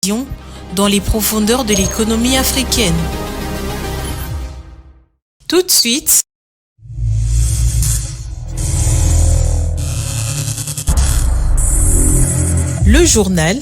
vision dans les profondeurs de l'économie africaine. Tout de suite, le journal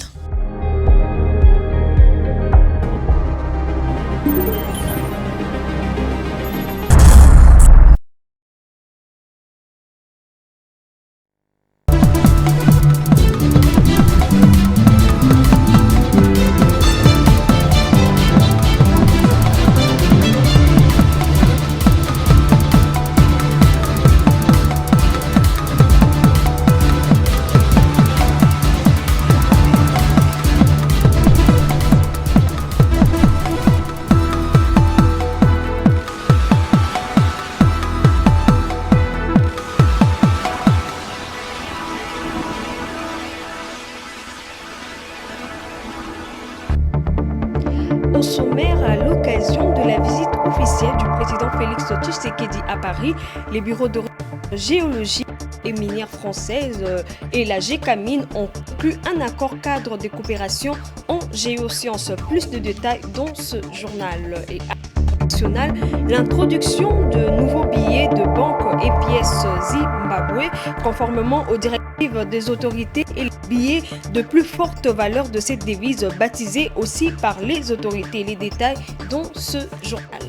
Au sommaire, à l'occasion de la visite officielle du président Félix Tshisekedi à Paris, les bureaux de géologie et minière française et la GECAMINE ont conclu un accord cadre de coopération en géosciences. Plus de détails dans ce journal. Et national, l'introduction de nouveaux billets de banque et pièces Zimbabwe conformément aux directives des autorités et les billets de plus forte valeur de cette devise baptisée aussi par les autorités. Les détails dans ce journal.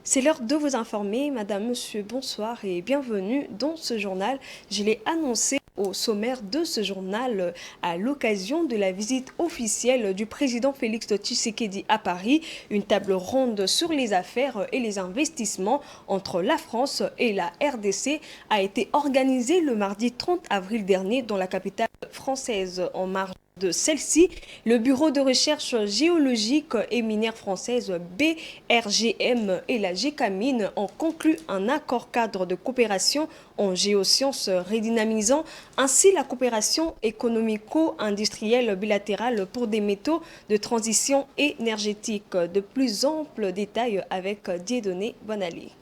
C'est l'heure de vous informer. Madame, monsieur, bonsoir et bienvenue dans ce journal. Je l'ai annoncé au sommaire de ce journal à l'occasion de la visite officielle du président Félix Tshisekedi à Paris. Une table ronde sur les affaires et les investissements entre la France et la RDC a été organisée le mardi 30 avril dernier dans la capitale française. En marge de celle-ci, le Bureau de recherche géologique et minière française BRGM et la GECAMINE ont conclu un accord cadre de coopération en géosciences redynamisant ainsi la coopération économico-industrielle bilatérale pour des métaux de transition énergétique. De plus amples détails avec Dieudonné Bonali.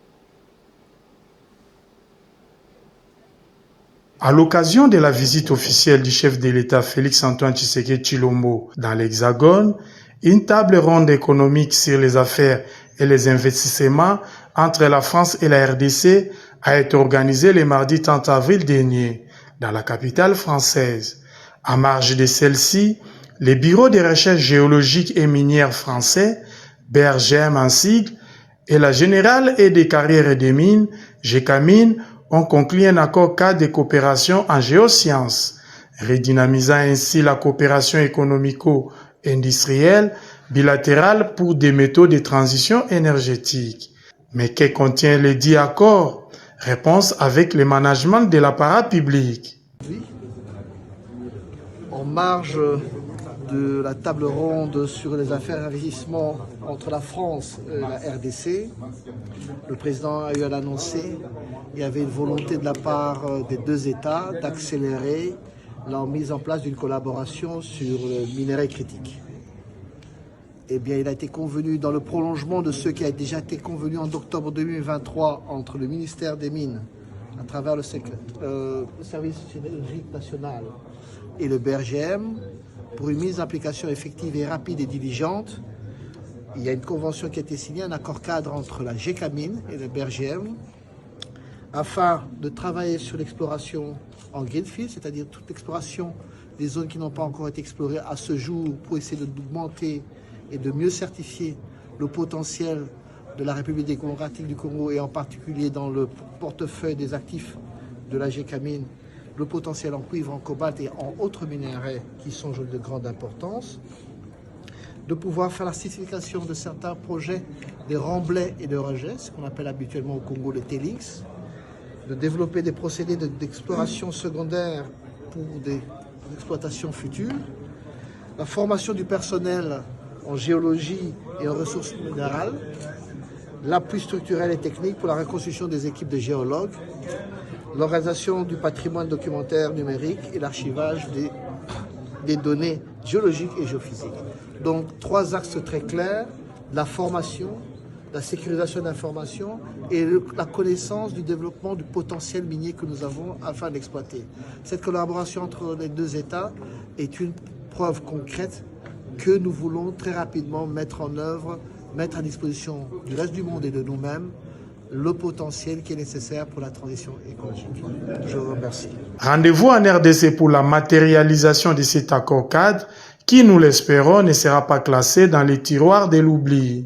À l'occasion de la visite officielle du chef de l'État Félix-Antoine Tshisekedi Tshilombo dans l'Hexagone, une table ronde économique sur les affaires et les investissements entre la France et la RDC a été organisée le mardi 30 avril dernier dans la capitale française. À marge de celle-ci, les bureaux de recherche géologique et minière français, BRGM en sigle, et la Générale et des carrières et des mines, GECAMINE, ont conclu un accord cadre de coopération en géosciences, redynamisant ainsi la coopération économico-industrielle bilatérale pour des métaux de transition énergétique. Mais que contient le dit accord? Réponse avec le management de l'appareil public. En marge de la table ronde sur les affaires et investissements entre la France et la RDC, le président a eu à l'annoncer. Il y avait une volonté de la part des deux États d'accélérer la mise en place d'une collaboration sur le minerai critique. Eh bien, il a été convenu dans le prolongement de ce qui a déjà été convenu en octobre 2023 entre le ministère des Mines, à travers le service géologique national et le BRGM, pour une mise en application effective et rapide et diligente. Il y a une convention qui a été signée, un accord cadre entre la GECAMINE et le BRGM, afin de travailler sur l'exploration en greenfield, c'est-à-dire toute l'exploration des zones qui n'ont pas encore été explorées à ce jour, pour essayer d'augmenter et de mieux certifier le potentiel de la République démocratique du Congo et en particulier dans le portefeuille des actifs de la GECAMINE, le potentiel en cuivre, en cobalt et en autres minéraux qui sont de grande importance, de pouvoir faire la certification de certains projets des remblais et de rejets, ce qu'on appelle habituellement au Congo les TELIX, de développer des procédés d'exploration secondaire pour des exploitations futures, la formation du personnel en géologie et en ressources minérales, l'appui structurel et technique pour la reconstruction des équipes de géologues, l'organisation du patrimoine documentaire numérique et l'archivage des données géologiques et géophysiques. Donc, trois axes très clairs, la formation, la sécurisation d'informations et la connaissance du développement du potentiel minier que nous avons afin d'exploiter. Cette collaboration entre les deux États est une preuve concrète que nous voulons très rapidement mettre en œuvre, mettre à disposition du reste du monde et de nous-mêmes le potentiel qui est nécessaire pour la transition écologique. Je vous remercie. Rendez-vous en RDC pour la matérialisation de cet accord cadre qui, nous l'espérons, ne sera pas classé dans les tiroirs de l'oubli.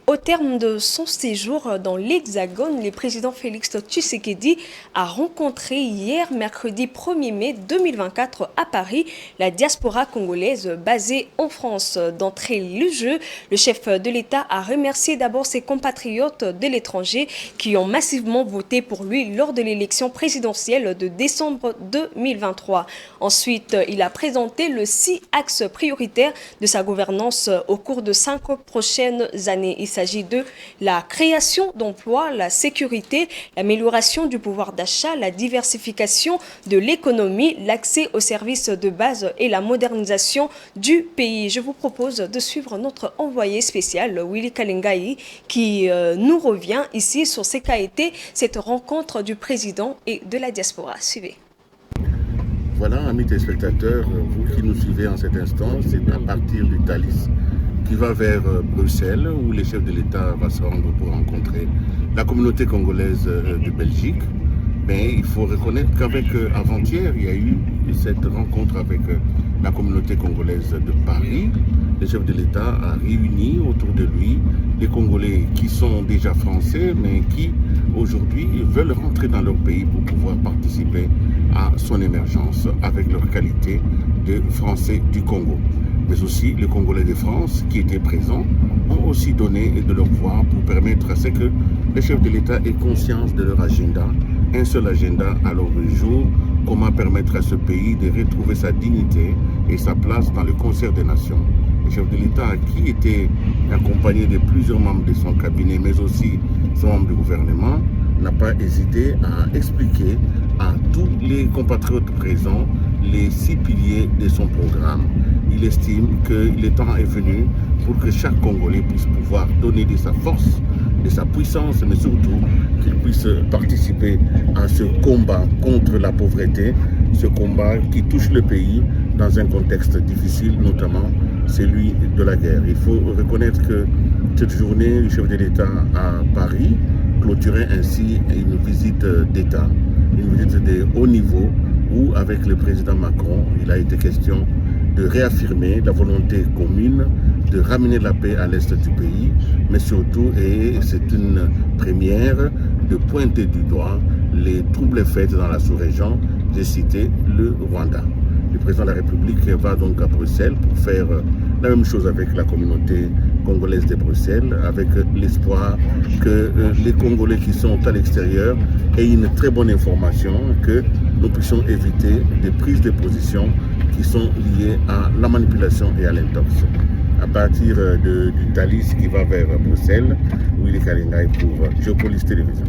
Au terme de son séjour dans l'Hexagone, le président Félix Tshisekedi a rencontré hier, mercredi 1er mai 2024, à Paris, la diaspora congolaise basée en France. D'entrée le jeu, le chef de l'État a remercié d'abord ses compatriotes de l'étranger qui ont massivement voté pour lui lors de l'élection présidentielle de décembre 2023. Ensuite, il a présenté le 6 axes prioritaires de sa gouvernance au cours de 5 prochaines années. Il s'agit de la création d'emplois, la sécurité, l'amélioration du pouvoir d'achat, la diversification de l'économie, l'accès aux services de base et la modernisation du pays. Je vous propose de suivre notre envoyé spécial, Willy Kalengai, qui nous revient ici sur ce qu'a été cette rencontre du président et de la diaspora. Suivez. Voilà, amis téléspectateurs, vous qui nous suivez en cet instant, c'est à partir du Thalys qui va vers Bruxelles, où les chefs de l'État vont se rendre pour rencontrer la communauté congolaise de Belgique. Mais il faut reconnaître qu'avec avant-hier, il y a eu cette rencontre avec la communauté congolaise de Paris. Le chef de l'État a réuni autour de lui les Congolais qui sont déjà français, mais qui aujourd'hui veulent rentrer dans leur pays pour pouvoir participer à son émergence avec leur qualité de Français du Congo. Mais aussi les Congolais de France qui étaient présents ont aussi donné de leur voix pour permettre à ce que les chefs de l'État aient conscience de leur agenda, un seul agenda à l'ordre du jour, comment permettre à ce pays de retrouver sa dignité et sa place dans le concert des nations. Le chef de l'État qui était accompagné de plusieurs membres de son cabinet, mais aussi son membre du gouvernement, n'a pas hésité à expliquer à tous les compatriotes présents les 6 piliers de son programme. Il estime que le temps est venu pour que chaque Congolais puisse pouvoir donner de sa force, de sa puissance, mais surtout qu'il puisse participer à ce combat contre la pauvreté, ce combat qui touche le pays dans un contexte difficile, notamment celui de la guerre. Il faut reconnaître que cette journée, le chef de l'État à Paris clôturait ainsi une visite d'État, une visite de haut niveau où, avec le président Macron, il a été question de réaffirmer la volonté commune de ramener la paix à l'est du pays, mais surtout, et c'est une première, de pointer du doigt les troubles faits dans la sous-région. J'ai cité le Rwanda. Le président de la République va donc à Bruxelles pour faire la même chose avec la communauté congolaise de Bruxelles, avec l'espoir que les Congolais qui sont à l'extérieur aient une très bonne information, que nous puissions éviter des prises de position qui sont liées à la manipulation et à l'intox. À partir du Thalys qui va vers Bruxelles, Willy Kalengai pour Geopolis Télévision.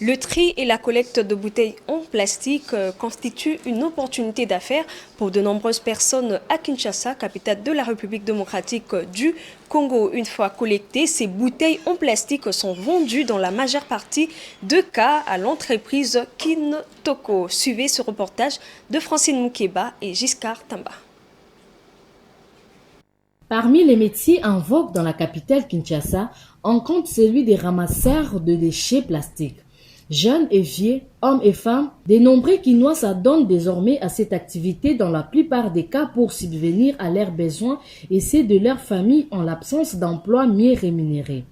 Le tri et la collecte de bouteilles en plastique constituent une opportunité d'affaires pour de nombreuses personnes à Kinshasa, capitale de la République démocratique du Congo. Une fois collectées, ces bouteilles en plastique sont vendues dans la majeure partie de cas à l'entreprise Kintoko. Suivez ce reportage de Francine Moukeba et Giscard Tamba. Parmi les métiers en vogue dans la capitale Kinshasa, on compte celui des ramasseurs de déchets plastiques. Jeunes et vieux, hommes et femmes, de nombreux Kinois s'adonnent désormais à cette activité dans la plupart des cas pour subvenir à leurs besoins et ceux de leur famille en l'absence d'emplois mieux rémunérés.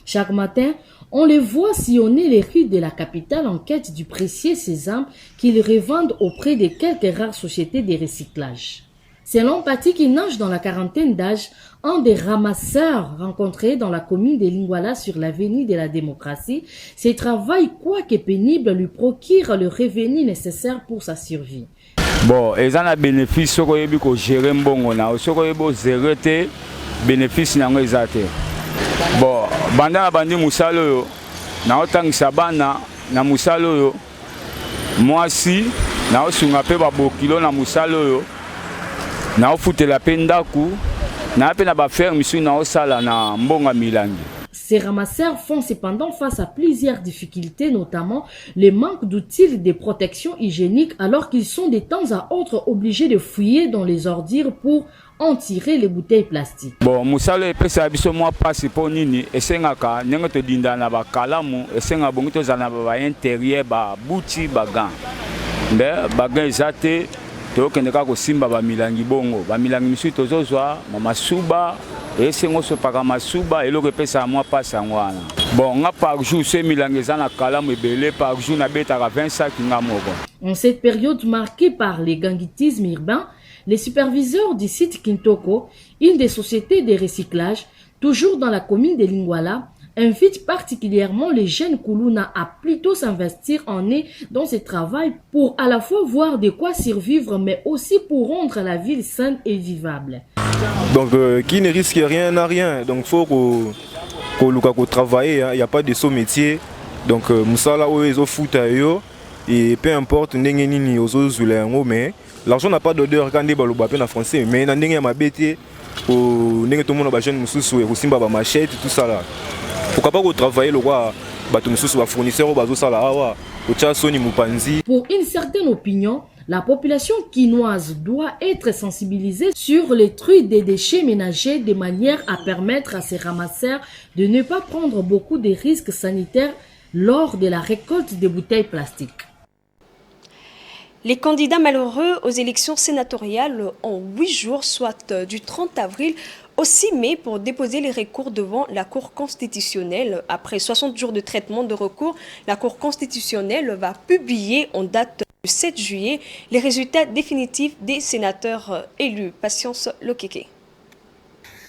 Chaque matin, on les voit sillonner les rues de la capitale en quête du précieux sésame qu'ils revendent auprès de quelques rares sociétés de recyclage. Selon Paty qui nage dans la quarantaine d'âge, un des ramasseurs rencontrés dans la commune de Lingwala sur l'avenue de la démocratie, ce travail, quoique pénible, lui procure le revenu nécessaire pour sa survie. Bon, ils ont un bénéfice, ils ont géré un bon, ils ont géré bénéfice. Bon, bandana bandi musalo, na otang sabana na musalo, moi si na osunga pe babokilo na musalo. Na ofute la pendaku na pe na ba faire mission na osala na mbonga milangi Ces ramasseurs font cependant face à plusieurs difficultés, notamment le manque d'outils de protection hygiénique, alors qu'ils sont de temps à autre obligés de fouiller dans les ordures pour en tirer les bouteilles plastiques. Bon, musalo epesa biso mwa pasi po nini esengaka ndenge todinda na bakalamu esenga bongo tozala na ba intérieur ba buti bagan. Mbe bagan ezate tokende kaka kosimba bamilangi bongo. Bamilangi misusu tozozwa masuba esengo sopaka masuba eloko epesa mwa pasi yango wana. Bon, nga par jour se milangi eza na kalamu ebele par jour nabetaka 20 sacs nga moko. En cette période marquée par le gangitisme urbain, les superviseurs du site Kintoko, une des sociétés de recyclage, toujours dans la commune de Lingwala, invitent particulièrement les jeunes Koulouna à plutôt s'investir en eux dans ce travail pour à la fois voir de quoi survivre, mais aussi pour rendre la ville saine et vivable. Donc, qui ne risque rien n'a rien. Donc, il faut qu'on travaille. Il n'y a pas de saut métier. Donc, Moussala, ils fout et peu importe, mais l'argent n'a pas d'odeur quand on est en français. Mais dans les mabété, tout le monde a besoin de machette, tout ça là. Pourquoi pas travailler le roi, fournisseur Pour une certaine opinion, la population quinoise doit être sensibilisée sur les tri des déchets ménagers de manière à permettre à ces ramasseurs de ne pas prendre beaucoup de risques sanitaires lors de la récolte des bouteilles plastiques. Les candidats malheureux aux élections sénatoriales ont 8 jours, soit du 30 avril au 6 mai, pour déposer les recours devant la Cour constitutionnelle. Après 60 jours de traitement de recours, la Cour constitutionnelle va publier en date du 7 juillet les résultats définitifs des sénateurs élus. Patience Lokeke.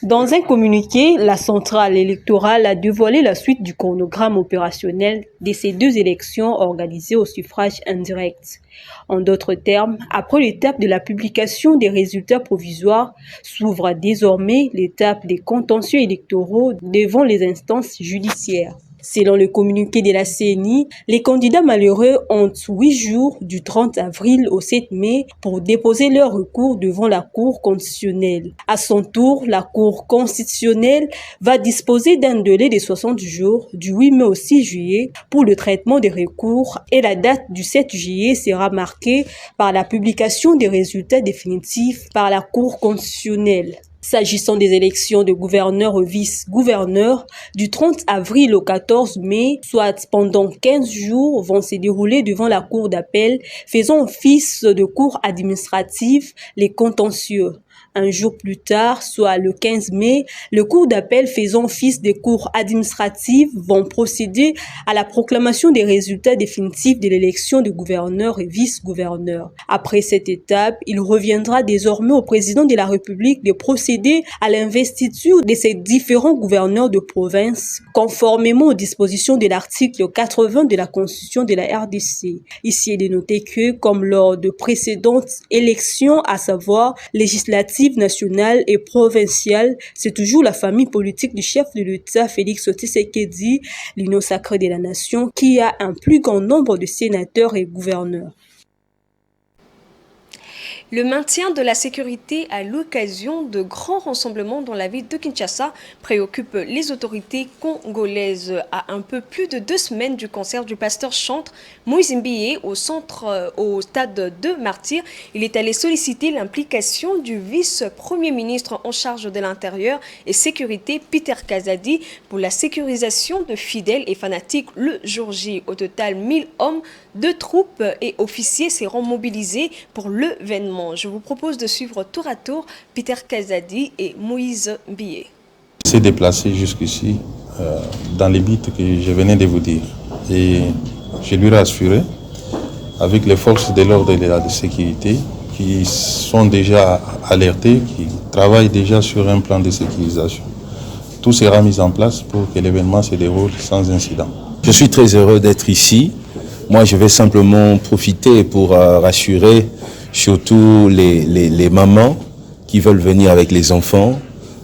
Dans un communiqué, la centrale électorale a dévoilé la suite du chronogramme opérationnel de ces 2 élections organisées au suffrage indirect. En d'autres termes, après l'étape de la publication des résultats provisoires, s'ouvre désormais l'étape des contentieux électoraux devant les instances judiciaires. Selon le communiqué de la CNI, les candidats malheureux ont 8 jours du 30 avril au 7 mai pour déposer leur recours devant la Cour constitutionnelle. À son tour, la Cour constitutionnelle va disposer d'un délai de 60 jours du 8 mai au 6 juillet pour le traitement des recours, et la date du 7 juillet sera marquée par la publication des résultats définitifs par la Cour constitutionnelle. S'agissant des élections de gouverneurs et vice-gouverneurs, du 30 avril au 14 mai, soit pendant 15 jours, vont se dérouler devant la Cour d'appel, faisant office de cour administrative les contentieux. Un jour plus tard, soit le 15 mai, le cours d'appel faisant office de cour administrative vont procéder à la proclamation des résultats définitifs de l'élection de gouverneurs et vice-gouverneurs. Après cette étape, il reviendra désormais au président de la République de procéder à l'investiture de ces différents gouverneurs de province, conformément aux dispositions de l'article 80 de la Constitution de la RDC. Ici, il est noté que, comme lors de précédentes élections, à savoir législatives, nationale et provinciale, c'est toujours la famille politique du chef de l'État, Félix Tshisekedi, l'union sacrée de la nation, qui a un plus grand nombre de sénateurs et gouverneurs. Le maintien de la sécurité à l'occasion de grands rassemblements dans la ville de Kinshasa préoccupe les autorités congolaises. À un peu plus de 2 semaines du concert du pasteur chantre Moïse Mbié au stade de Martyrs, il est allé solliciter l'implication du vice-premier ministre en charge de l'Intérieur et Sécurité, Peter Kazadi, pour la sécurisation de fidèles et fanatiques le jour J. Au total, 1000 hommes de troupes et officiers seront mobilisés pour l'événement. Je vous propose de suivre tour à tour Peter Kazadi et Moïse Mbié. Il s'est déplacé jusqu'ici dans les buts que je venais de vous dire. Et je lui ai assuré, avec les forces de l'ordre et de la sécurité, qui sont déjà alertés, qui travaillent déjà sur un plan de sécurisation. Tout sera mis en place pour que l'événement se déroule sans incident. Je suis très heureux d'être ici. Moi, je vais simplement profiter pour rassurer surtout les mamans qui veulent venir avec les enfants,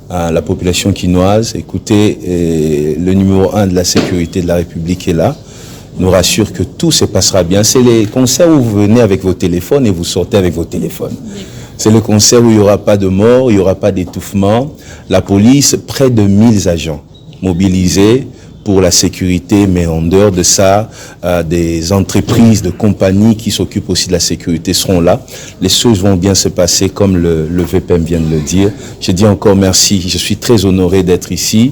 la population quinoise. Écoutez, le numéro 1 de la sécurité de la République est là, nous rassure que tout se passera bien. C'est les concerts où vous venez avec vos téléphones et vous sortez avec vos téléphones. C'est le concert où il n'y aura pas de mort, il n'y aura pas d'étouffement. La police, près de 1000 agents. mobilisés pour la sécurité, mais en dehors de ça, des entreprises, de compagnies qui s'occupent aussi de la sécurité seront là. Les choses vont bien se passer comme le VPM vient de le dire. Je dis encore merci, je suis très honoré d'être ici.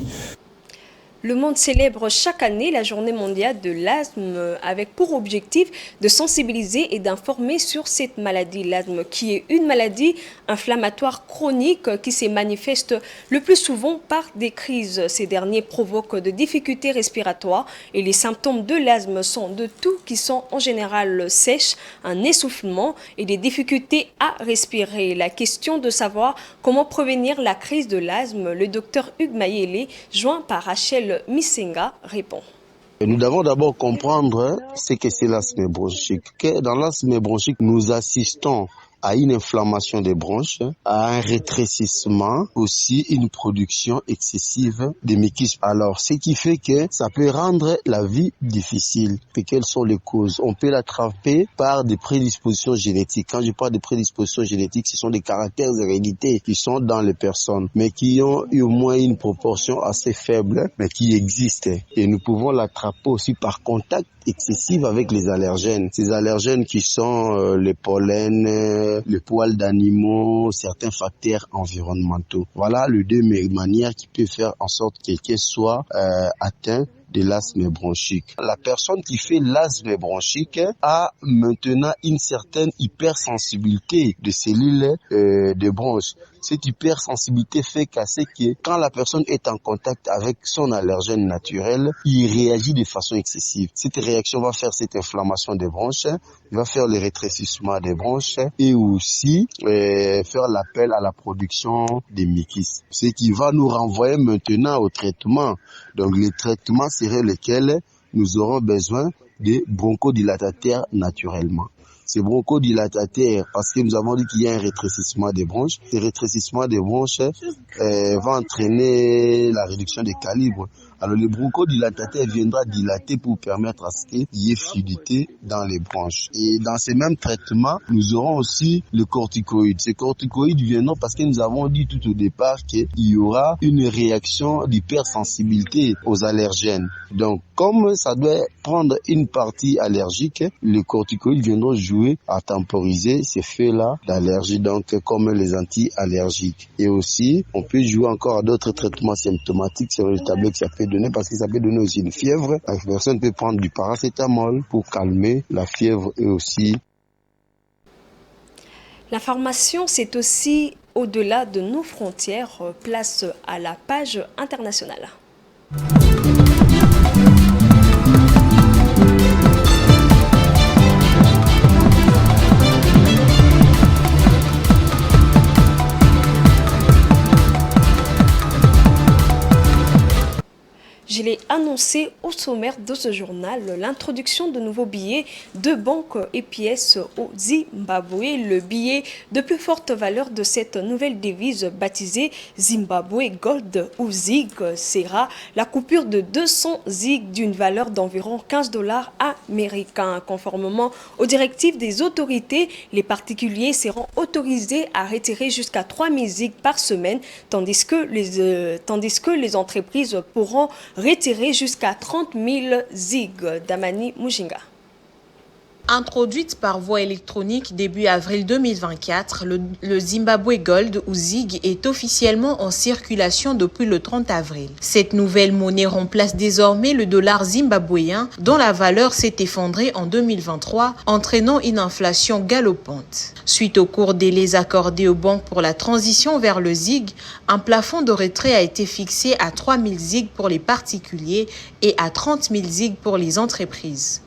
Le monde célèbre chaque année la journée mondiale de l'asthme avec pour objectif de sensibiliser et d'informer sur cette maladie. L'asthme qui est une maladie inflammatoire chronique qui se manifeste le plus souvent par des crises. Ces derniers provoquent de difficultés respiratoires et les symptômes de l'asthme sont de tout qui sont en général sèches, un essoufflement et des difficultés à respirer. La question de savoir comment prévenir la crise de l'asthme, le docteur Hugues Mayele, joint par Rachel Misenga, répond. Nous devons d'abord comprendre ce que c'est l'asthme bronchique. Dans l'asthme bronchique, nous assistons à une inflammation des bronches, à un rétrécissement, aussi une production excessive de mucus. Alors, ce qui fait que ça peut rendre la vie difficile. Et quelles sont les causes? On peut l'attraper par des prédispositions génétiques. Quand je parle de prédispositions génétiques, ce sont des caractères héréditaires qui sont dans les personnes, mais qui ont eu au moins une proportion assez faible, mais qui existent. Et nous pouvons l'attraper aussi par contact excessif avec les allergènes. Ces allergènes qui sont les pollens, les poils d'animaux, certains facteurs environnementaux. Voilà les deux manières qui peuvent faire en sorte que quelqu'un soit atteint de l'asthme bronchique. La personne qui fait l'asthme bronchique a maintenant une certaine hypersensibilité de cellules de bronches. Cette hypersensibilité fait qu'à ce que quand la personne est en contact avec son allergène naturel, il réagit de façon excessive. Cette réaction va faire cette inflammation des bronches, va faire le rétrécissement des bronches et aussi faire l'appel à la production des mucus. Ce qui va nous renvoyer maintenant au traitement. Donc les traitements seraient lesquels nous aurons besoin de bronchodilatateurs naturellement. Ces bronchodilatateurs, parce que nous avons dit qu'il y a un rétrécissement des bronches, ce rétrécissement des bronches va entraîner la réduction des calibres. Alors le bronchodilatateur viendra dilater pour permettre à ce qu'il y ait fluidité dans les bronches. Et dans ces mêmes traitements, nous aurons aussi le corticoïde. Ces corticoïdes viendront parce que nous avons dit tout au départ qu'il y aura une réaction d'hypersensibilité aux allergènes. Donc comme ça doit prendre une partie allergique, les corticoïdes viendront jouer à temporiser ces faits-là d'allergie, donc comme les anti-allergiques. Et aussi, on peut jouer encore à d'autres traitements symptomatiques sur le tableau que ça peut donner, parce que ça peut donner aussi une fièvre. La personne peut prendre du paracétamol pour calmer la fièvre et aussi. L'information, c'est aussi au-delà de nos frontières. Place à la page internationale. Je l'ai annoncé au sommaire de ce journal, l'introduction de nouveaux billets de banque et pièces au Zimbabwe. Le billet de plus forte valeur de cette nouvelle devise baptisée Zimbabwe Gold ou ZIG sera la coupure de 200 ZIG d'une valeur d'environ $15 américains. Conformément aux directives des autorités, les particuliers seront autorisés à retirer jusqu'à 3000 ZIG par semaine, tandis que les entreprises pourront retirer jusqu'à 30 000 ZIG. Damani Mujinga. Introduite par voie électronique début avril 2024, le Zimbabwe Gold ou ZIG est officiellement en circulation depuis le 30 avril. Cette nouvelle monnaie remplace désormais le dollar zimbabwéen dont la valeur s'est effondrée en 2023, entraînant une inflation galopante. Suite au court délai accordé aux banques pour la transition vers le ZIG, un plafond de retrait a été fixé à 3 000 ZIG pour les particuliers et à 30 000 ZIG pour les entreprises.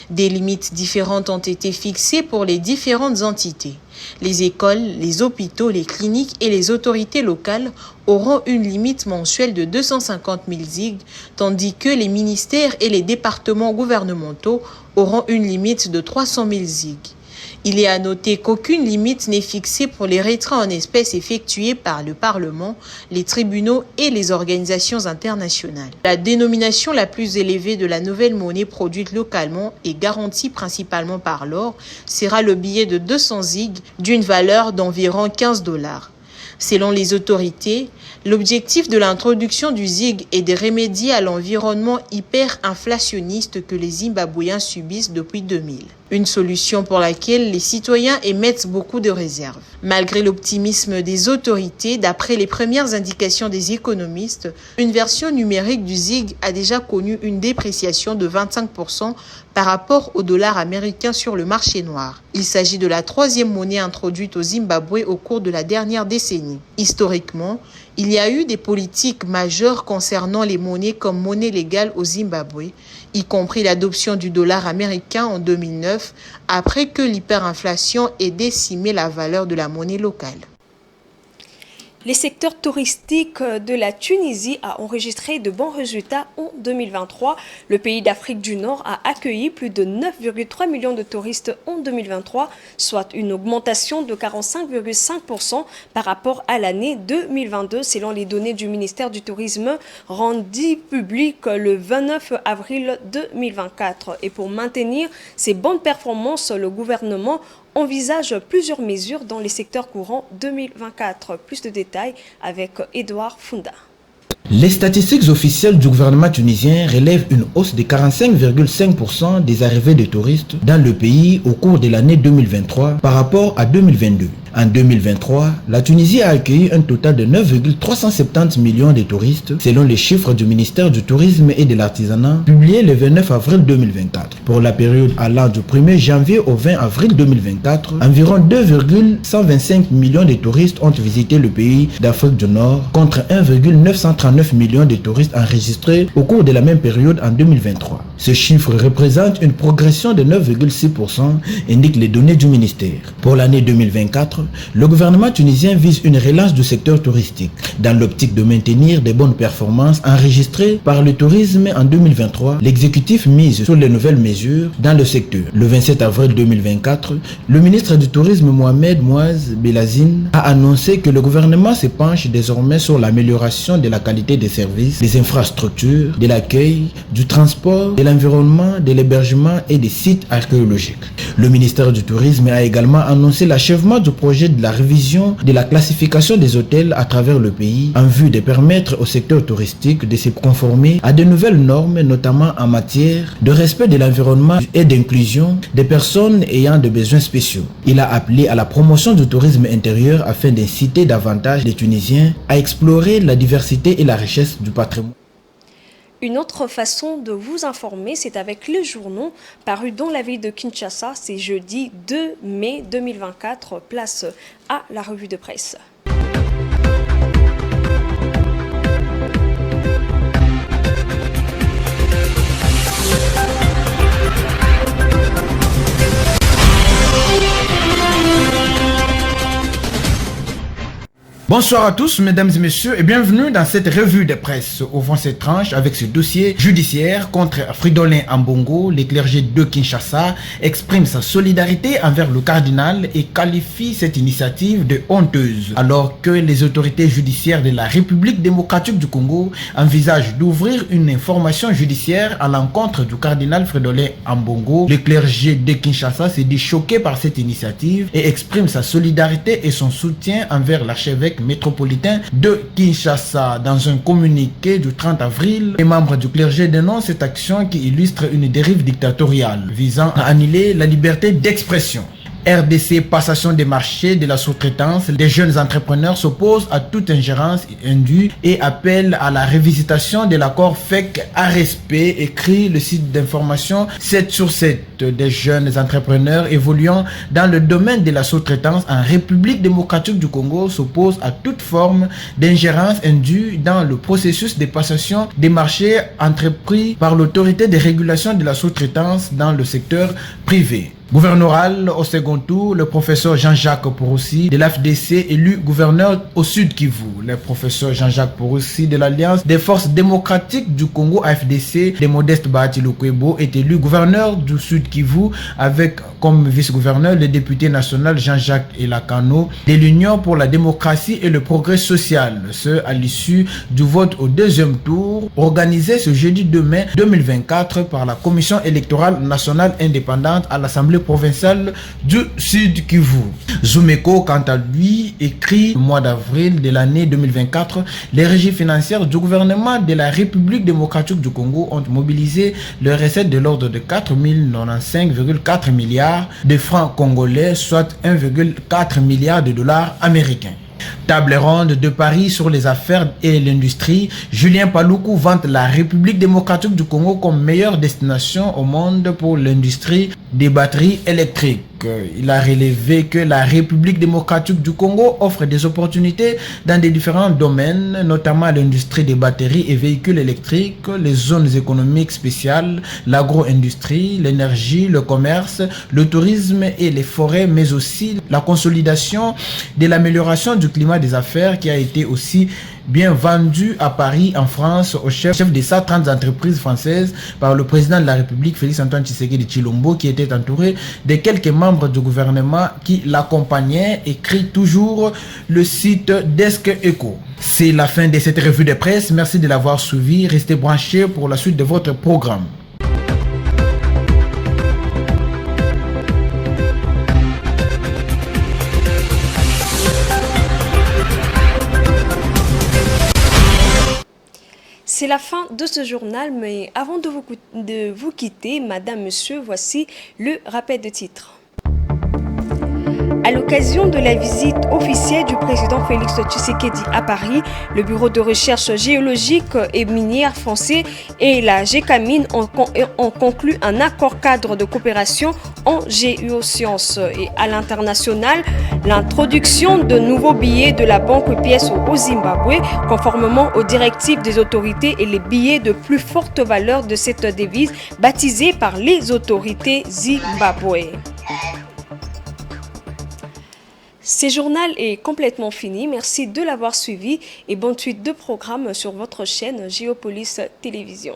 Des limites différentes ont été fixées pour les différentes entités. Les écoles, les hôpitaux, les cliniques et les autorités locales auront une limite mensuelle de 250 000 ZIG, tandis que les ministères et les départements gouvernementaux auront une limite de 300 000 ZIG. Il est à noter qu'aucune limite n'est fixée pour les retraits en espèces effectués par le Parlement, les tribunaux et les organisations internationales. La dénomination la plus élevée de la nouvelle monnaie produite localement et garantie principalement par l'or sera le billet de 200 ZIG d'une valeur d'environ $15. Selon les autorités, l'objectif de l'introduction du ZIG est de remédier à l'environnement hyper-inflationniste que les Zimbabwéens subissent depuis 2000. Une solution pour laquelle les citoyens émettent beaucoup de réserves. Malgré l'optimisme des autorités, d'après les premières indications des économistes, une version numérique du ZIG a déjà connu une dépréciation de 25% par rapport au dollar américain sur le marché noir. Il s'agit de la troisième monnaie introduite au Zimbabwe au cours de la dernière décennie. Historiquement, il y a eu des politiques majeures concernant les monnaies comme monnaie légale au Zimbabwe, y compris l'adoption du dollar américain en 2009, après que l'hyperinflation ait décimé la valeur de la monnaie locale. Les secteurs touristiques de la Tunisie a enregistré de bons résultats en 2023. Le pays d'Afrique du Nord a accueilli plus de 9,3 millions de touristes en 2023, soit une augmentation de 45,5% par rapport à l'année 2022, selon les données du ministère du Tourisme rendues publiques le 29 avril 2024. Et pour maintenir ces bonnes performances, le gouvernement envisage plusieurs mesures dans les secteurs courants 2024. Plus de détails avec Edouard Funda. Les statistiques officielles du gouvernement tunisien relèvent une hausse de 45,5% des arrivées de touristes dans le pays au cours de l'année 2023 par rapport à 2022. En 2023, la Tunisie a accueilli un total de 9,370 millions de touristes selon les chiffres du ministère du Tourisme et de l'Artisanat publiés le 29 avril 2024. Pour la période allant du 1er janvier au 20 avril 2024, environ 2,125 millions de touristes ont visité le pays d'Afrique du Nord contre 1,939 millions de touristes enregistrés au cours de la même période en 2023. Ce chiffre représente une progression de 9,6%, indiquent les données du ministère. Pour l'année 2024, le gouvernement tunisien vise une relance du secteur touristique dans l'optique de maintenir des bonnes performances enregistrées par le tourisme en 2023. L'exécutif mise sur les nouvelles mesures dans le secteur. Le 27 avril 2024, le ministre du Tourisme Mohamed Mouaz Belazine a annoncé que le gouvernement se penche désormais sur l'amélioration de la qualité des services, des infrastructures, de l'accueil, du transport, de l'environnement, de l'hébergement et des sites archéologiques. Le ministère du Tourisme a également annoncé l'achèvement du projet de la révision de la classification des hôtels à travers le pays en vue de permettre au secteur touristique de se conformer à de nouvelles normes, notamment en matière de respect de l'environnement et d'inclusion des personnes ayant des besoins spéciaux. Il a appelé à la promotion du tourisme intérieur afin d'inciter davantage les Tunisiens à explorer la diversité et la richesse du patrimoine. Une autre façon de vous informer, c'est avec les journaux parus dans la ville de Kinshasa. C'est jeudi 2 mai 2024. Place à la revue de presse. Bonsoir à tous, mesdames et messieurs, et bienvenue dans cette revue de presse. Ouvrons cette tranche avec ce dossier judiciaire contre Fridolin Ambongo. Le clergé de Kinshasa exprime sa solidarité envers le cardinal et qualifie cette initiative de honteuse. Alors que les autorités judiciaires de la République démocratique du Congo envisagent d'ouvrir une information judiciaire à l'encontre du cardinal Fridolin Ambongo, le clergé de Kinshasa s'est dit choqué par cette initiative et exprime sa solidarité et son soutien envers l'archevêque métropolitain de Kinshasa. Dans un communiqué du 30 avril, les membres du clergé dénoncent cette action qui illustre une dérive dictatoriale visant à annuler la liberté d'expression. RDC, passation des marchés, de la sous-traitance, les jeunes entrepreneurs s'opposent à toute ingérence indue et appellent à la révisitation de l'accord FEC à respect, écrit le site d'information 7/7. Des jeunes entrepreneurs évoluant dans le domaine de la sous-traitance en République démocratique du Congo s'opposent à toute forme d'ingérence indue dans le processus de passation des marchés entrepris par l'autorité de régulation de la sous-traitance dans le secteur privé. Gouvernoral au second tour, le professeur Jean-Jacques Pouroussi de l'AFDC élu gouverneur au Sud Kivu. Le professeur Jean-Jacques Pouroussi de l'Alliance des forces démocratiques du Congo AFDC de Modeste Bahati Lukwebo est élu gouverneur du Sud Kivu avec comme vice-gouverneur le député national Jean-Jacques Elakano de l'Union pour la démocratie et le progrès social. Ce à l'issue du vote au deuxième tour organisé ce jeudi 2 mai 2024 par la Commission électorale nationale indépendante à l'Assemblée provinciale du Sud Kivu. Zoumeko, quant à lui, qui écrit au mois d'avril de l'année 2024, les régies financières du gouvernement de la République démocratique du Congo ont mobilisé leurs recettes de l'ordre de 4 milliards de francs congolais, soit 1,4 milliard de dollars américains. Table ronde de Paris sur les affaires et l'industrie, Julien Paluku vante la République démocratique du Congo comme meilleure destination au monde pour l'industrie des batteries électriques. Il a relevé que la République démocratique du Congo offre des opportunités dans des différents domaines, notamment l'industrie des batteries et véhicules électriques, les zones économiques spéciales, l'agro-industrie, l'énergie, le commerce, le tourisme et les forêts, mais aussi la consolidation de l'amélioration du climat des affaires qui a été aussi bien vendu à Paris, en France, au chef des 130 entreprises françaises par le président de la République, Félix-Antoine Tshisekedi Tshilombo, qui était entouré de quelques membres du gouvernement qui l'accompagnaient, écrit toujours le site Desk Echo. C'est la fin de cette revue de presse. Merci de l'avoir suivi. Restez branchés pour la suite de votre programme. C'est la fin de ce journal, mais avant de vous quitter, madame, monsieur, voici le rappel de titres. À l'occasion de la visite officielle du président Félix Tshisekedi à Paris, le Bureau de recherche géologique et minière français et la GECAMINE ont conclu un accord cadre de coopération en géosciences. Et à l'international, l'introduction de nouveaux billets de la banque pièce au Zimbabwe, conformément aux directives des autorités et les billets de plus forte valeur de cette devise baptisée par les autorités zimbabwéennes. Ce journal est complètement fini. Merci de l'avoir suivi et bonne suite de programmes sur votre chaîne Géopolis Télévision.